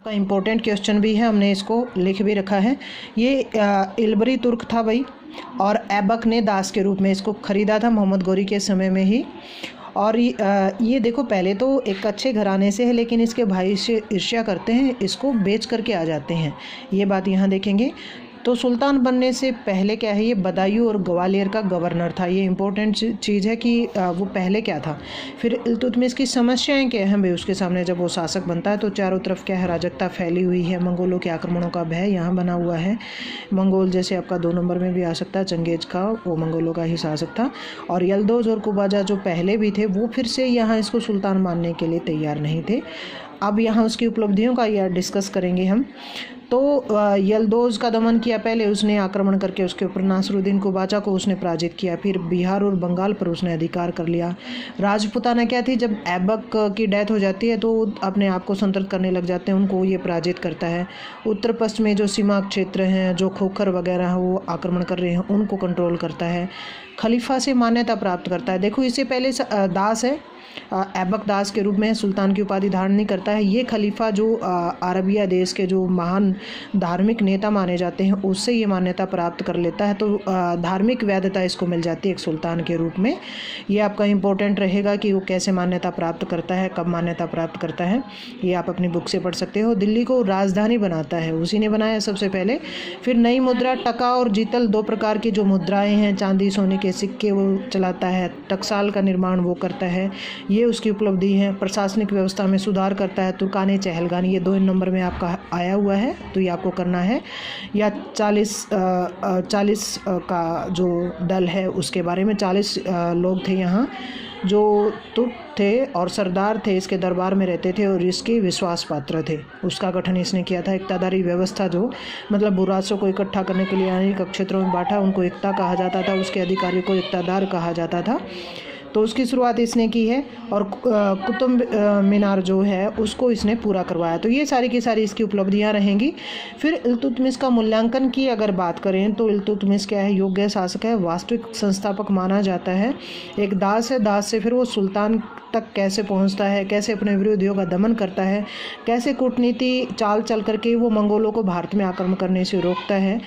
का important question भी है, हमने इसको लिख भी रखा है। ये इल्बरी तुर्क था भाई, और ऐबक ने दास के रूप में इसको ख़रीदा था मोहम्मद गौरी के समय में ही। और ये देखो, पहले तो एक अच्छे घराने से है, लेकिन इसके भाई से ईर्ष्या करते हैं, इसको बेच करके आ जाते हैं। ये बात यहाँ देखेंगे। तो सुल्तान बनने से पहले क्या है, ये बदायूं और ग्वालियर का गवर्नर था। ये इंपॉर्टेंट चीज़ है कि वो पहले क्या था। फिर इल्तुतमिश की समस्याएं क्या हैं भाई उसके सामने जब वो शासक बनता है। तो चारों तरफ क्या है, अराजकता फैली हुई है, मंगोलों के आक्रमणों का भय यहाँ बना हुआ है। मंगोल जैसे आपका 2 नंबर में भी आ सकता है, चंगेज का, वो मंगोलों का ही शासक था। और यल्दोज और कुबाजा जो पहले भी थे, वो फिर से यहाँ इसको सुल्तान मानने के लिए तैयार नहीं थे। अब यहाँ उसकी उपलब्धियों का यह डिस्कस करेंगे हम। तो यल्दोज का दमन किया पहले उसने, आक्रमण करके उसके ऊपर। नासरुद्दीन कुबाचा को उसने पराजित किया। फिर बिहार और बंगाल पर उसने अधिकार कर लिया। राजपुताना क्या थी, जब ऐबक की डेथ हो जाती है तो अपने आप को संतृप्त करने लग जाते हैं, उनको ये पराजित करता है। उत्तर पश्चिम में जो सीमा क्षेत्र हैं, जो खोखर वगैरह हैं, वो आक्रमण कर रहे हैं, उनको कंट्रोल करता है। खलीफा से मान्यता प्राप्त करता है। देखो, इससे पहले दास है, ऐबक दास के रूप में सुल्तान की उपाधि धारण नहीं करता है। ये खलीफा जो अरबिया देश के जो महान धार्मिक नेता माने जाते हैं, उससे ये मान्यता प्राप्त कर लेता है। तो धार्मिक वैधता इसको मिल जाती है एक सुल्तान के रूप में। ये आपका इम्पोर्टेंट रहेगा कि वो कैसे मान्यता प्राप्त करता है, कब मान्यता प्राप्त करता है, ये आप अपनी बुक से पढ़ सकते हो। दिल्ली को राजधानी बनाता है, उसी ने बनाया सबसे पहले। फिर नई मुद्रा टका और जीतल, 2 प्रकार की जो मुद्राएं हैं, चांदी सोने के सिक्के, वो चलाता है। टकसाल का निर्माण वो करता है, ये उसकी उपलब्धि है। प्रशासनिक व्यवस्था में सुधार करता है। तुर्काने चहलगान, ये 2 नंबर में आपका आया हुआ है, तो ये आपको करना है। या 40 का जो दल है उसके बारे में, 40 लोग थे यहाँ जो तुर्क थे और सरदार थे, इसके दरबार में रहते थे और इसके विश्वास पात्र थे। उसका गठन इसने किया था। इक्तादारी व्यवस्था, जो मतलब बुरासों को इकट्ठा करने के लिए अनेक क्षेत्रों में बांटा, उनको एकता कहा जाता था। उसके अधिकारी को इक्तादार कहा जाता था। तो उसकी शुरुआत इसने की है। और कुतुब मीनार जो है उसको इसने पूरा करवाया। तो ये सारी की सारी इसकी उपलब्धियां रहेंगी। फिर इल्तुतमिश का मूल्यांकन की अगर बात करें तो इल्तुतमिश क्या है, योग्य शासक है, वास्तविक संस्थापक माना जाता है। एक दास है, दास से फिर वो सुल्तान तक कैसे पहुंचता है, कैसे अपने विरोधियों का दमन करता है, कैसे कूटनीति चाल चल करके वो मंगोलों को भारत में आक्रमण करने से रोकता है,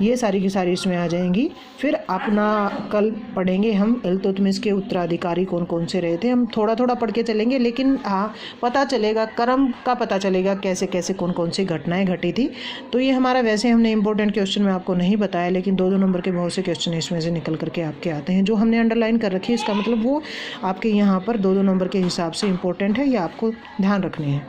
ये सारी की सारी इसमें आ जाएंगी। फिर अपना कल पढ़ेंगे हम इल्तुतमिश के उत्तराधिकारी कौन कौन से रहे थे। हम थोड़ा थोड़ा पढ़ के चलेंगे, लेकिन हाँ, पता चलेगा क्रम का, पता चलेगा कैसे कैसे कौन कौन सी घटनाएं घटी थी। तो ये हमारा, वैसे हमने इंपॉर्टेंट क्वेश्चन में आपको नहीं बताया, लेकिन 2-2 नंबर के बहुत से क्वेश्चन इसमें से निकल करके आपके आते हैं। जो हमने अंडरलाइन कर रखी है, इसका मतलब वो आपके यहाँ पर 2-2 नंबर के हिसाब से इम्पोर्टेंट है, या आपको ध्यान रखनी है।